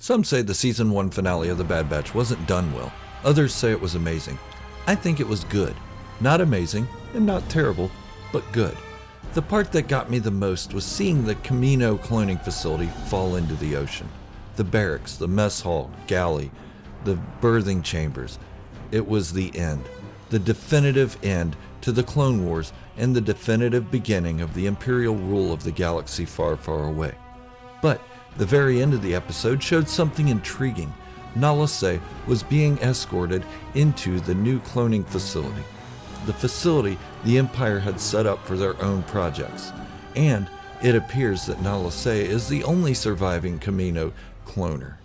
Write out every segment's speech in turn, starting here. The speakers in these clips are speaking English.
Some say the Season 1 finale of The Bad Batch wasn't done well. Others say it was amazing. I think it was good. Not amazing, and not terrible, but good. The part that got me the most was seeing the Kamino cloning facility fall into the ocean. The barracks, the mess hall, galley, the birthing chambers. It was the end. The definitive end to the Clone Wars and the definitive beginning of the Imperial rule of the galaxy far, far away. But the very end of the episode showed something intriguing. Nala Se was being escorted into the new cloning facility. The facility the Empire had set up for their own projects. And it appears that Nala Se is the only surviving Kamino cloner.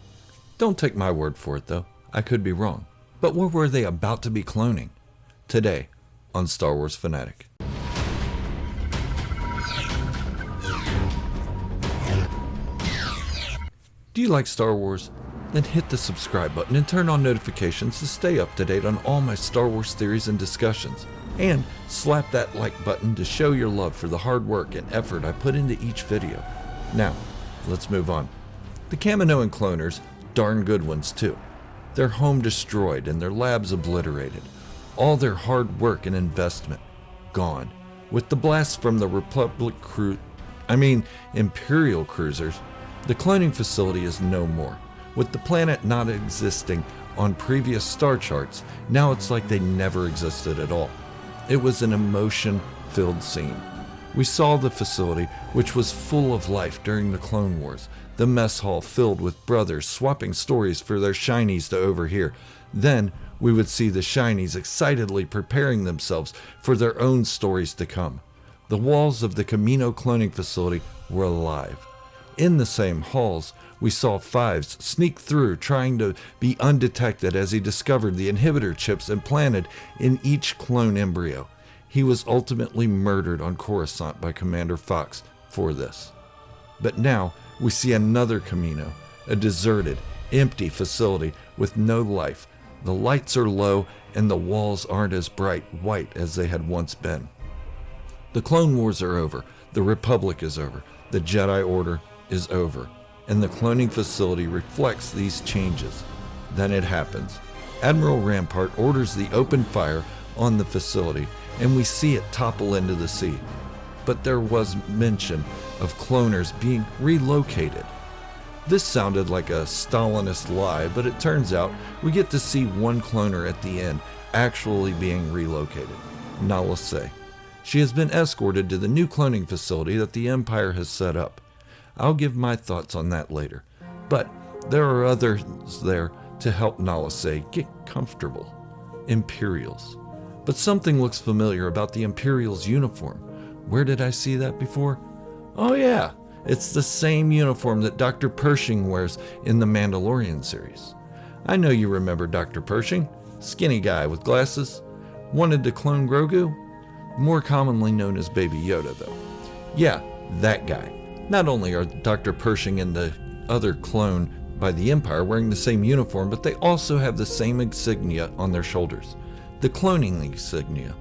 Don't take my word for it though, I could be wrong. But what were they about to be cloning? Today on Star Wars Fanatic. Do you like Star Wars? Then hit the subscribe button and turn on notifications to stay up to date on all my Star Wars theories and discussions. And slap that like button to show your love for the hard work and effort I put into each video. Now, let's move on. The Kaminoan cloners, darn good ones too. Their home destroyed and their labs obliterated. All their hard work and investment gone. With the blasts from the Imperial cruisers, the cloning facility is no more. With the planet not existing on previous star charts, now it's like they never existed at all. It was an emotion-filled scene. We saw the facility, which was full of life during the Clone Wars, the mess hall filled with brothers swapping stories for their shinies to overhear. Then we would see the shinies excitedly preparing themselves for their own stories to come. The walls of the Kamino cloning facility were alive. In the same halls, we saw Fives sneak through trying to be undetected as he discovered the inhibitor chips implanted in each clone embryo. He was ultimately murdered on Coruscant by Commander Fox for this. But now we see another Kamino, a deserted, empty facility with no life. The lights are low and the walls aren't as bright white as they had once been. The Clone Wars are over. The Republic is over. The Jedi Order is over. And the cloning facility reflects these changes. Then it happens. Admiral Rampart orders the open fire on the facility, and we see it topple into the sea. But there was mention of cloners being relocated. This sounded like a Stalinist lie, but it turns out we get to see one cloner at the end actually being relocated, Nala Se. She has been escorted to the new cloning facility that the Empire has set up. I'll give my thoughts on that later, but there are others there to help Nala Se get comfortable. Imperials. But something looks familiar about the Imperials' uniform. Where did I see that before? Oh yeah, it's the same uniform that Dr. Pershing wears in the Mandalorian series. I know you remember Dr. Pershing, skinny guy with glasses. Wanted to clone Grogu? More commonly known as Baby Yoda though. Yeah, that guy. Not only are Dr. Pershing and the other clone by the Empire wearing the same uniform, but they also have the same insignia on their shoulders. The cloning insignia.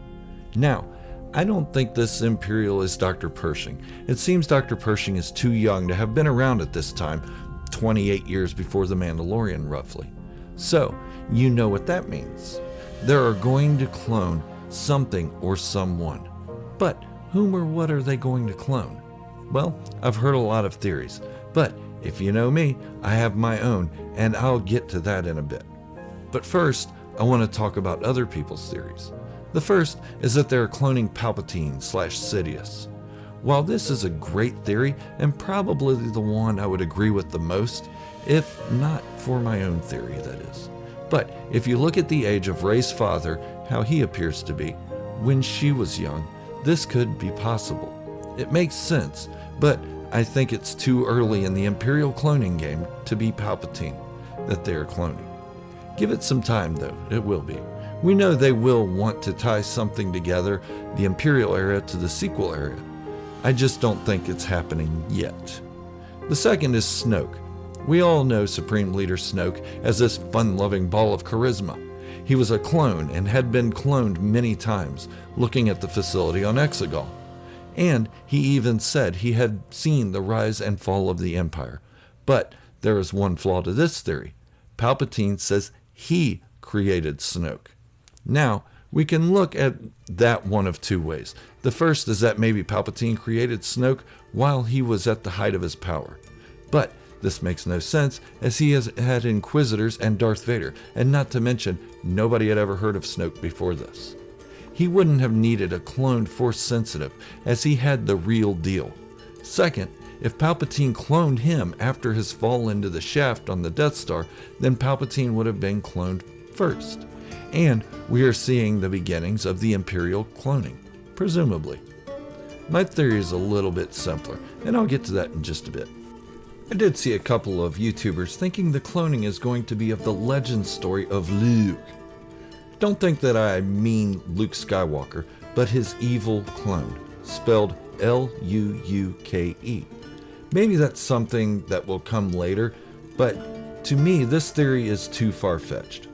Now, I don't think this Imperial is Dr. Pershing. It seems Dr. Pershing is too young to have been around at this time, 28 years before The Mandalorian roughly. So, you know what that means. They are going to clone something or someone. But whom or what are they going to clone? Well, I've heard a lot of theories, but if you know me, I have my own, and I'll get to that in a bit. But first, I want to talk about other people's theories. The first is that they're cloning Palpatine/Sidious. While this is a great theory, and probably the one I would agree with the most, if not for my own theory, that is. But if you look at the age of Rey's father, how he appears to be, when she was young, this could be possible. It makes sense, but I think it's too early in the Imperial cloning game to be Palpatine that they are cloning. Give it some time though, it will be. We know they will want to tie something together, the Imperial era to the sequel era. I just don't think it's happening yet. The second is Snoke. We all know Supreme Leader Snoke as this fun-loving ball of charisma. He was a clone and had been cloned many times, looking at the facility on Exegol. And he even said he had seen the rise and fall of the Empire. But There is one flaw to this theory. Palpatine says he created Snoke. Now, we can look at that one of two ways. The first is that maybe Palpatine created Snoke while he was at the height of his power. But this makes no sense, as he has had Inquisitors and Darth Vader, and not to mention, nobody had ever heard of Snoke before this. He wouldn't have needed a cloned Force sensitive, as he had the real deal. Second, if Palpatine cloned him after his fall into the shaft on the Death Star, then Palpatine would have been cloned first. And we are seeing the beginnings of the Imperial cloning, presumably. My theory is a little bit simpler, and I'll get to that in just a bit. I did see a couple of YouTubers thinking the cloning is going to be of the legend story of Luke. Don't think that I mean Luke Skywalker, but his evil clone, spelled L-U-U-K-E. Maybe that's something that will come later, but to me this theory is too far-fetched.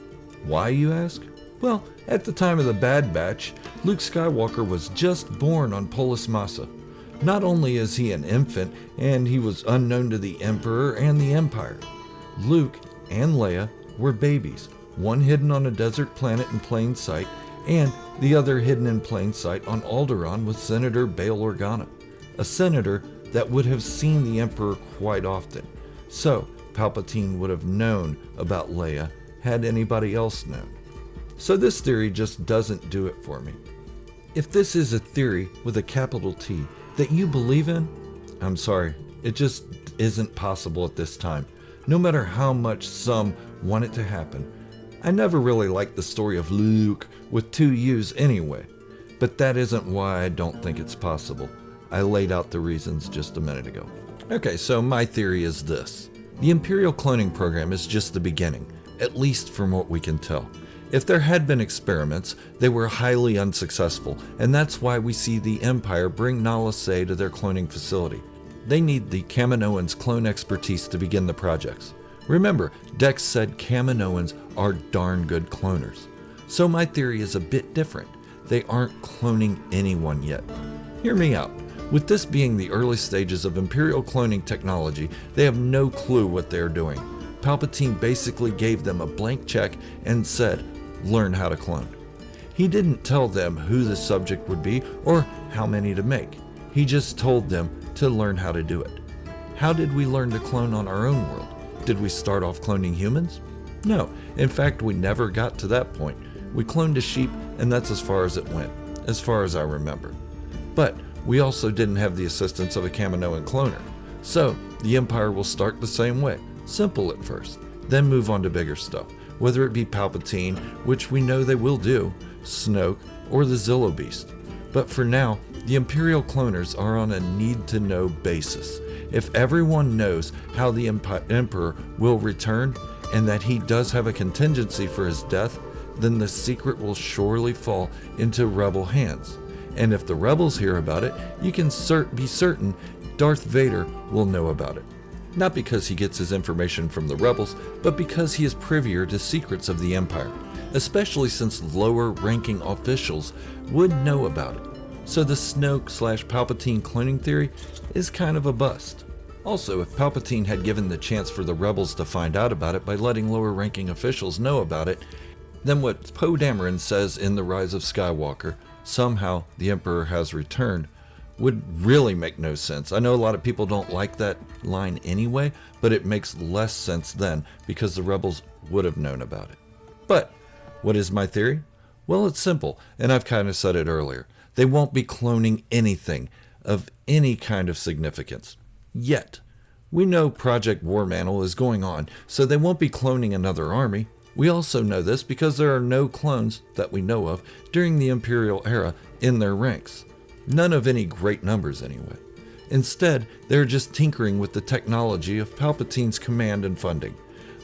Why, you ask? Well, at the time of the Bad Batch, Luke Skywalker was just born on Polis Massa. Not only is he an infant, and he was unknown to the Emperor and the Empire, Luke and Leia were babies, one hidden on a desert planet in plain sight, and the other hidden in plain sight on Alderaan with Senator Bail Organa, a senator that would have seen the Emperor quite often. So, Palpatine would have known about Leia had anybody else known. So this theory just doesn't do it for me. If this is a theory with a capital T that you believe in, I'm sorry, it just isn't possible at this time, no matter how much some want it to happen. I never really liked the story of Luke with two U's anyway, but that isn't why I don't think it's possible. I laid out the reasons just a minute ago. Okay, so my theory is this. The Imperial cloning program is just the beginning, at least from what we can tell. If there had been experiments, they were highly unsuccessful, and that's why we see the Empire bring Nala Se to their cloning facility. They need the Kaminoans' clone expertise to begin the projects. Remember, Dex said Kaminoans are darn good cloners. So my theory is a bit different. They aren't cloning anyone yet. Hear me out. With this being the early stages of Imperial cloning technology, they have no clue what they're doing. Palpatine basically gave them a blank check and said, learn how to clone. He didn't tell them who the subject would be or how many to make. He just told them to learn how to do it. How did we learn to clone on our own world? Did we start off cloning humans? No, in fact we never got to that point. We cloned a sheep and that's as far as it went, as far as I remember. But we also didn't have the assistance of a Kaminoan cloner. So the Empire will start the same way, simple at first, then move on to bigger stuff, whether it be Palpatine, which we know they will do, Snoke, or the Zillo Beast. But for now, the Imperial cloners are on a need-to-know basis. If everyone knows how the Emperor will return, and that he does have a contingency for his death, then the secret will surely fall into rebel hands. And if the rebels hear about it, you can be certain Darth Vader will know about it. Not because he gets his information from the rebels, but because he is privier to secrets of the Empire, especially since lower-ranking officials would know about it. So the Snoke/Palpatine cloning theory is kind of a bust. Also, if Palpatine had given the chance for the rebels to find out about it by letting lower-ranking officials know about it, then what Poe Dameron says in The Rise of Skywalker, somehow the Emperor has returned, would really make no sense. I know a lot of people don't like that line anyway, but it makes less sense then because the rebels would have known about it. But what is my theory? Well, it's simple, and I've kind of said it earlier. They won't be cloning anything of any kind of significance. Yet. We know Project War Mantle is going on, so they won't be cloning another army. We also know this because there are no clones, that we know of, during the Imperial era in their ranks. None of any great numbers anyway. Instead, they're just tinkering with the technology of Palpatine's command and funding.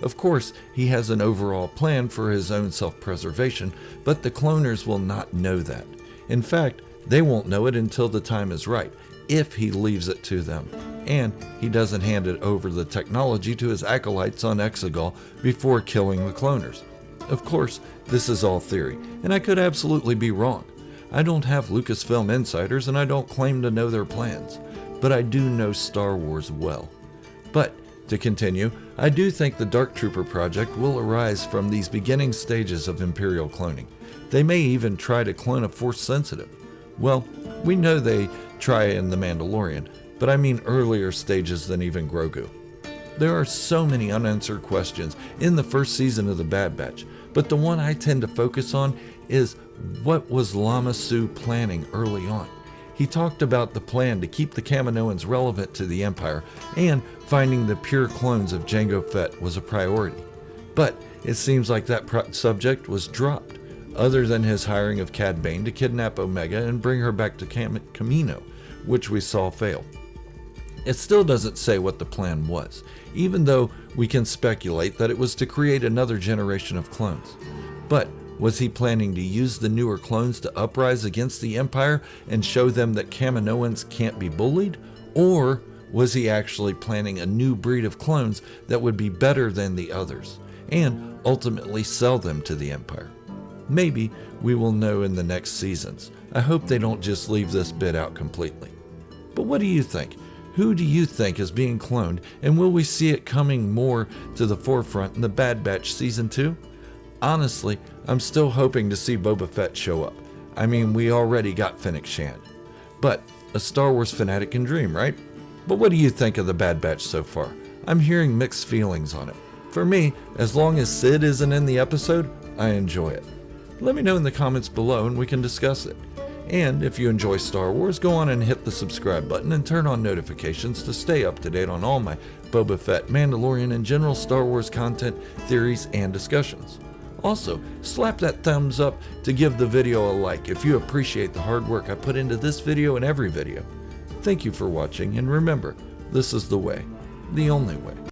Of course, he has an overall plan for his own self-preservation, but the cloners will not know that. In fact, they won't know it until the time is right, if he leaves it to them, and he doesn't hand it over the technology to his acolytes on Exegol before killing the cloners. Of course, this is all theory, and I could absolutely be wrong. I don't have Lucasfilm insiders, and I don't claim to know their plans, but I do know Star Wars well. But To continue, I do think the Dark Trooper project will arise from these beginning stages of Imperial cloning. They may even try to clone a Force sensitive. Well, we know they try in The Mandalorian, but I mean earlier stages than even Grogu. There are so many unanswered questions in the first season of The Bad Batch, but the one I tend to focus on is what was Lama Su planning early on? He talked about the plan to keep the Kaminoans relevant to the Empire, and finding the pure clones of Jango Fett was a priority. But it seems like that subject was dropped, other than his hiring of Cad Bane to kidnap Omega and bring her back to Kamino, which we saw fail. It still doesn't say what the plan was, even though we can speculate that it was to create another generation of clones. But was he planning to use the newer clones to uprise against the Empire and show them that Kaminoans can't be bullied? Or was he actually planning a new breed of clones that would be better than the others, and ultimately sell them to the Empire? Maybe we will know in the next seasons. I hope they don't just leave this bit out completely. But what do you think? Who do you think is being cloned, and will we see it coming more to the forefront in The Bad Batch Season 2? Honestly, I'm still hoping to see Boba Fett show up. I mean, we already got Fennec Shand. But a Star Wars fanatic can dream, right? But what do you think of The Bad Batch so far? I'm hearing mixed feelings on it. For me, as long as Sid isn't in the episode, I enjoy it. Let me know in the comments below and we can discuss it. And if you enjoy Star Wars, go on and hit the subscribe button and turn on notifications to stay up to date on all my Boba Fett, Mandalorian, and general Star Wars content, theories, and discussions. Also, slap that thumbs up to give the video a like if you appreciate the hard work I put into this video and every video. Thank you for watching, and remember, this is the way, the only way.